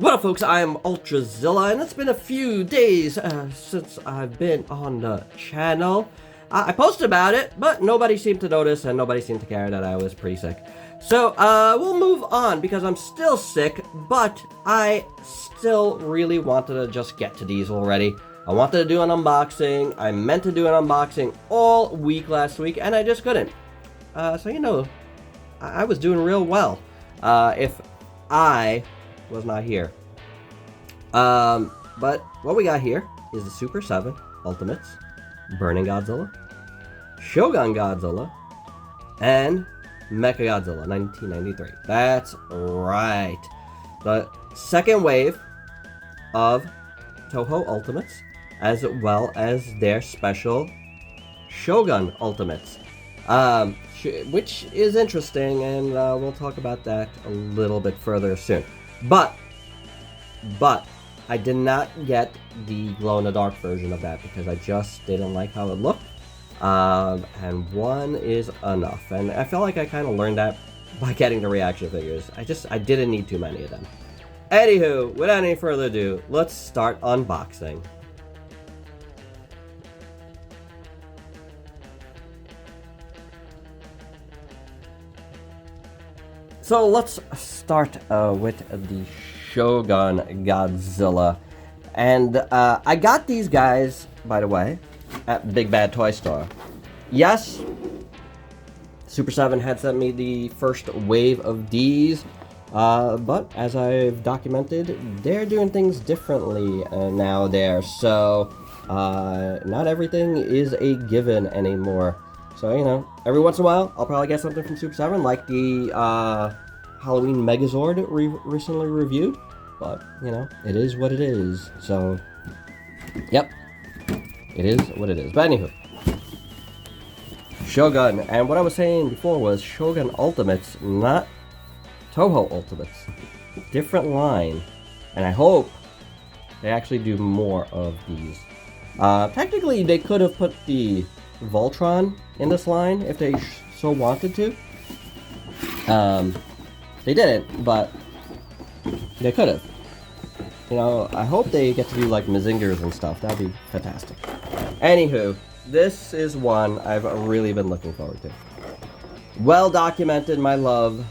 What up, folks? I am Ultrazilla, and it's been a few days since I've been on the channel. I posted about it, but nobody seemed to notice, and nobody seemed to care that I was pretty sick. So, we'll move on, because I'm still sick, but I still really wanted to just get to these already. I wanted to do an unboxing. I meant to do an unboxing all week last week, and I just couldn't. So, you know, I was doing real well, if I was not here. But what we got here is the Super 7 Ultimates, Burning Godzilla, Shogun Godzilla, and Mechagodzilla 1993. That's right. The second wave of Toho Ultimates, as well as their special Shogun Ultimates. Which is interesting, and we'll talk about that a little bit further soon. But I did not get the glow-in-the-dark version of that because I just didn't like how it looked. And one is enough. And I felt like I kind of learned that by getting the reaction figures. I didn't need too many of them. Anywho, without any further ado, let's start unboxing. So let's start with the Shogun Godzilla. And I got these guys, by the way, at Big Bad Toy Store. Yes, Super 7 had sent me the first wave of these, but as I've documented, they're doing things differently now there. So not everything is a given anymore. So, you know, every once in a while, I'll probably get something from Super 7, like the Halloween Megazord recently reviewed. But, you know, it is what it is. So, yep, it is what it is. But anywho, Shogun. And what I was saying before was Shogun Ultimates, not Toho Ultimates. Different line. And I hope they actually do more of these. Technically, they could have put the Voltron in this line if they so wanted to. They didn't, but they could have. You know, I hope they get to do like Mazingers and stuff. That'd be fantastic. Anywho, this is one I've really been looking forward to. Well documented my love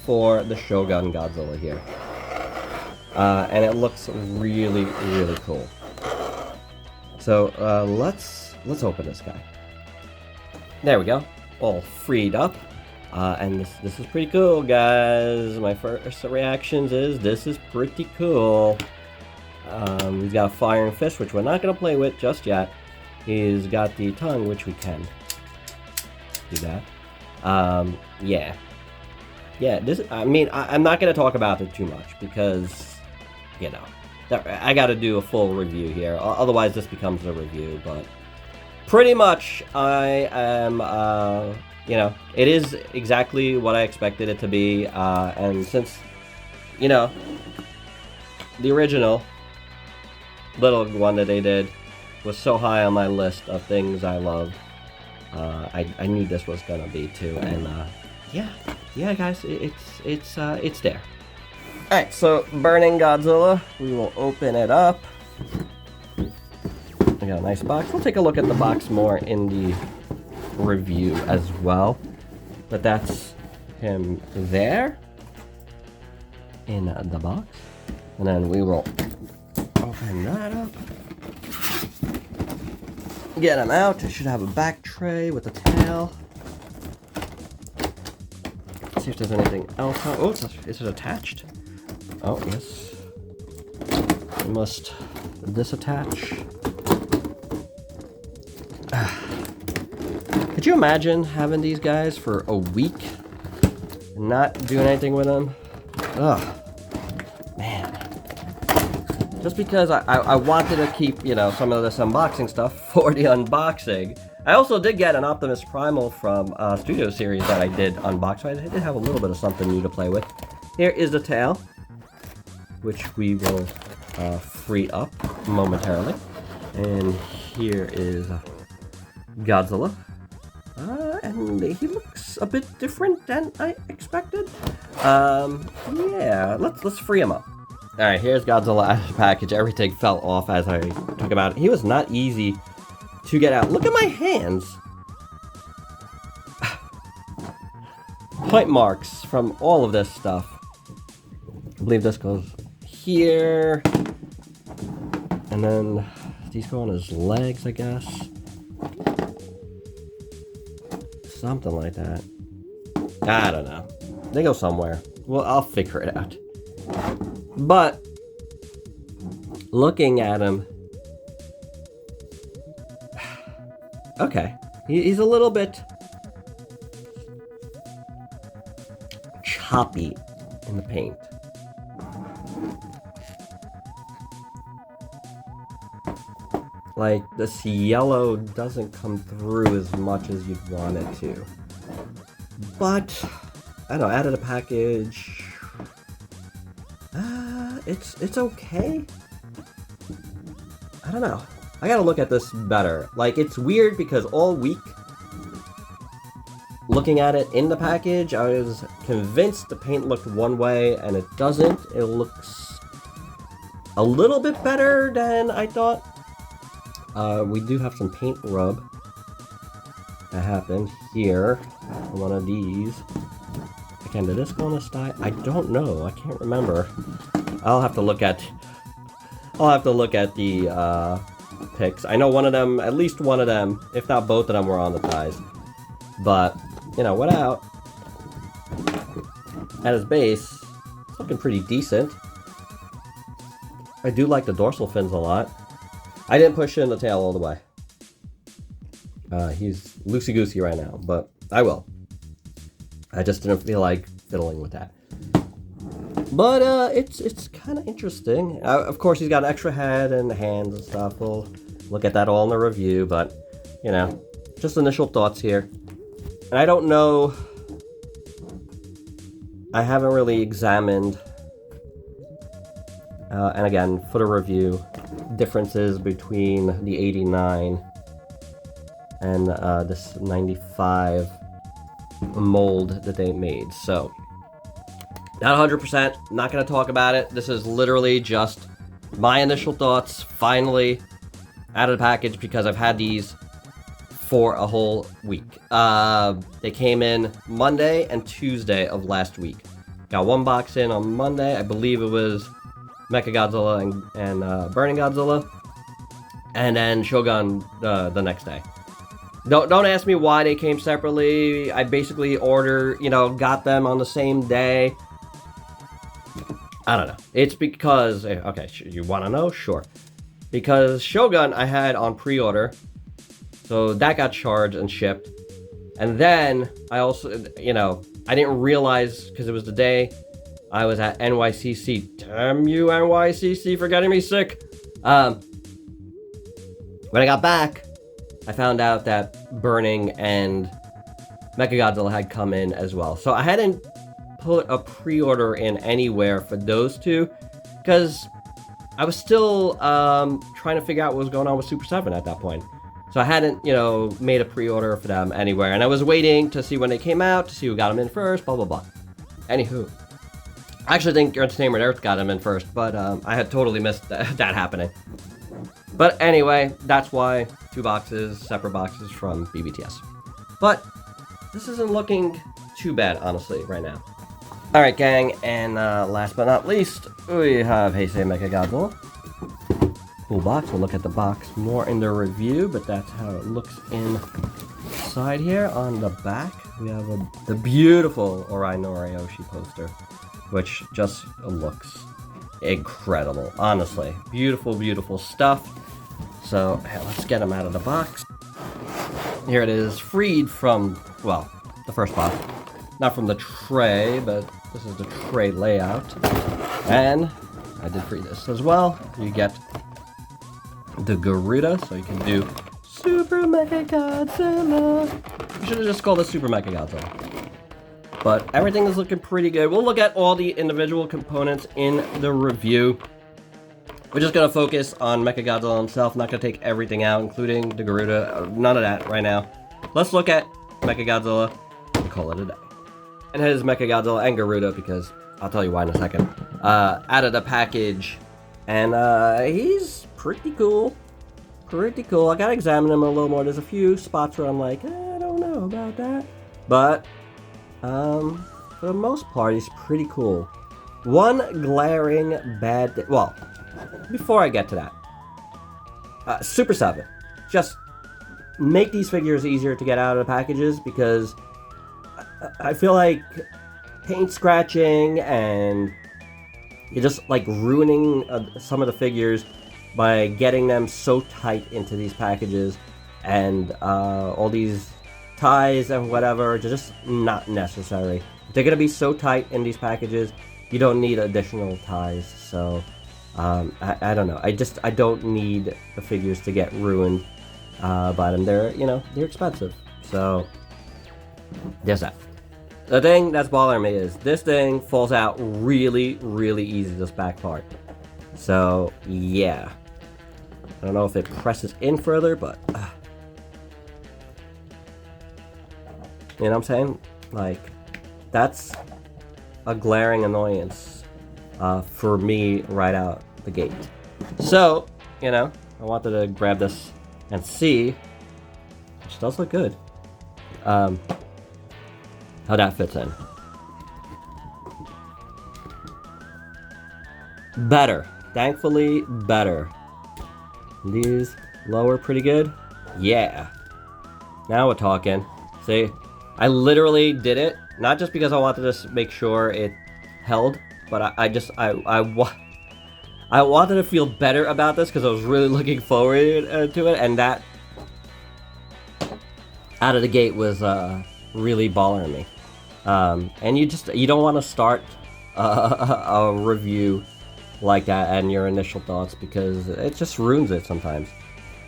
for the Shogun Godzilla here. And it looks really, really cool. So, let's open this guy. There we go. All freed up. And this is pretty cool, guys. My first reactions is this is pretty cool. He's got a fire and fist, which we're not going to play with just yet. He's got the tongue, which we can do that. Yeah. This. I mean, I'm not going to talk about it too much because, you know, I got to do a full review here. Otherwise, this becomes a review. But pretty much, I am. You know, it is exactly what I expected it to be, and since, you know, the original little one that they did was so high on my list of things I love, I knew this was gonna be too, and yeah, guys, it's there. All right, so Burning Godzilla, we will open it up. We got a nice box. We'll take a look at the box more in the review as well, but that's him there in the box, and then we will open that up, get him out. It should have a back tray with a tail. Let's see if there's anything else. Oh, is it attached? Oh, yes. We must disattach. Could you imagine having these guys for a week and not doing anything with them? Ugh, man. Just because I wanted to keep, you know, some of this unboxing stuff for the unboxing. I also did get an Optimus Primal from Studio Series that I did unbox, so I did have a little bit of something new to play with. Here is the tail, which we will free up momentarily. And here is Godzilla. And he looks a bit different than I expected. Yeah, let's free him up. Alright, here's Godzilla out of the package. Everything fell off as I took him out. He was not easy to get out. Look at my hands! Point marks from all of this stuff. I believe this goes here. And then these go on his legs, I guess. Something like that. I don't know. They go somewhere. Well, I'll figure it out. But looking at him, okay, he's a little bit choppy in the paint. Like, this yellow doesn't come through as much as you'd want it to. But, I don't know, out of the package, it's okay. I don't know. I gotta look at this better. Like, it's weird because all week, looking at it in the package, I was convinced the paint looked one way, and it doesn't. It looks a little bit better than I thought. We do have some paint rub that happened here. One of these. Again, did this go on a style? I don't know. I can't remember. I'll have to look at the pics. I know one of them, at least one of them, if not both of them, were on the thighs. But, you know, without, at his base, it's looking pretty decent. I do like the dorsal fins a lot. I didn't push in the tail all the way. He's loosey-goosey right now, but I will. I just didn't feel like fiddling with that. But it's kind of interesting. Of course, he's got an extra head and hands and stuff. We'll look at that all in the review, but, you know, just initial thoughts here. And I don't know... I haven't really examined... and again, for the review, differences between the 89 and this 95 mold that they made. So, not 100%, not going to talk about it. This is literally just my initial thoughts, finally out of the package, because I've had these for a whole week. They came in Monday and Tuesday of last week. Got one box in on Monday. I believe it was Mechagodzilla and Burning Godzilla, and then Shogun the next day. Don't ask me why they came separately. I basically got them on the same day. I don't know. It's because, okay, you want to know? Sure. Because Shogun I had on pre-order, so that got charged and shipped. And then I also, I didn't realize, because it was the day I was at NYCC. Damn you, NYCC, for getting me sick. When I got back, I found out that Burning and Mechagodzilla had come in as well. So I hadn't put a pre-order in anywhere for those two, because I was still trying to figure out what was going on with Super 7 at that point. So I hadn't, made a pre-order for them anywhere. And I was waiting to see when they came out, to see who got them in first, blah, blah, blah. Anywho. I actually think Entertainment Earth got them in first, but I had totally missed that happening. But anyway, that's why 2 boxes, separate boxes from BBTS. But this isn't looking too bad, honestly, right now. Alright, gang, and last but not least, we have Heisei Mechagodzilla. Cool box. We'll look at the box more in the review, but that's how it looks inside here. On the back, we have the beautiful Orai Norioshi poster, which just looks incredible, honestly. Beautiful, beautiful stuff. So, let's get them out of the box. Here it is, freed from, well, the first box. Not from the tray, but this is the tray layout. And I did free this as well. You get the Garuda, so you can do Super Mechagodzilla. You should have just called it Super Mechagodzilla. But everything is looking pretty good. We'll look at all the individual components in the review. We're just going to focus on Mechagodzilla himself. Not going to take everything out, including the Garuda. None of that right now. Let's look at Mechagodzilla and call it a day. And his Mechagodzilla and Garuda, because I'll tell you why in a second. out of the package, and he's pretty cool. Pretty cool. I gotta examine him a little more. There's a few spots where I'm like, I don't know about that, but for the most part, he's pretty cool. One glaring bad well, before I get to that, Super7, just make these figures easier to get out of the packages, because I feel like paint scratching and you're just like ruining some of the figures by getting them so tight into these packages, and all these ties and whatever are just not necessary. They're gonna be so tight in these packages, you don't need additional ties. So I don't know. I don't need the figures to get ruined by them. They're they're expensive. So there's that. The thing that's bothering me is this thing falls out really, really easy, this back part. So yeah, I don't know if it presses in further, but you know what I'm saying? Like, that's a glaring annoyance for me right out the gate. So, I wanted to grab this and see, which does look good, how that fits in. Better. Thankfully, better. These lower pretty good. Yeah. Now we're talking. See? I literally did it, not just because I wanted to make sure it held, but I wanted to feel better about this because I was really looking forward to it, and that out of the gate was really bothering me. And you don't want to start a review like that and your initial thoughts, because it just ruins it sometimes.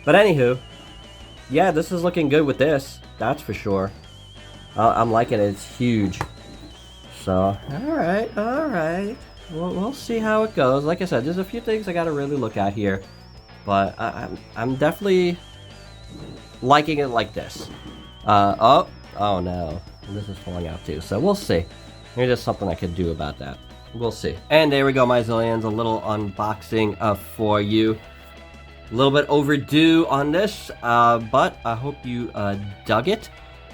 But anywho, yeah, this is looking good with this, that's for sure. I'm liking it. It's huge. So, alright. We'll see how it goes. Like I said, there's a few things I gotta really look at here, but I'm definitely liking it like this. Oh no, this is falling out too. So we'll see. Maybe there's something I could do about that. We'll see. And there we go, my Zillions. A little unboxing for you. A little bit overdue on this, but I hope you dug it.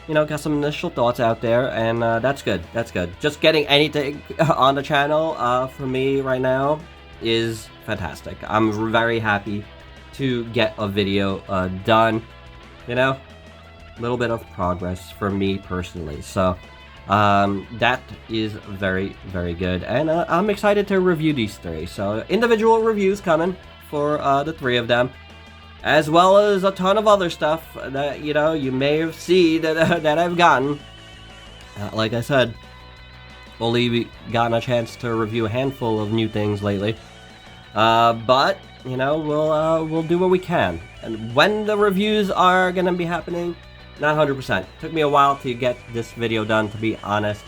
Got some initial thoughts out there, and that's good. That's good. Just getting anything on the channel for me right now is fantastic. I'm very happy to get a video done. A little bit of progress for me personally. So that is very, very good, and I'm excited to review these three. So individual reviews coming for the three of them, as well as a ton of other stuff that, you may have seen that I've gotten. Like I said, only gotten a chance to review a handful of new things lately. But, we'll do what we can. And when the reviews are going to be happening, not 100%. Took me a while to get this video done, to be honest.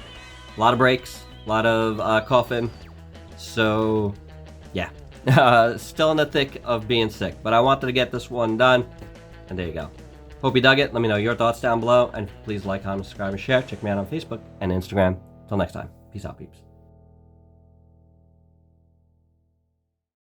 A lot of breaks, a lot of coughing. So, yeah. Still in the thick of being sick, but I wanted to get this one done, and there you go. Hope you dug it. Let me know your thoughts down below, and please like, comment, subscribe, and share. Check me out on Facebook and Instagram. Till next time, peace out, peeps.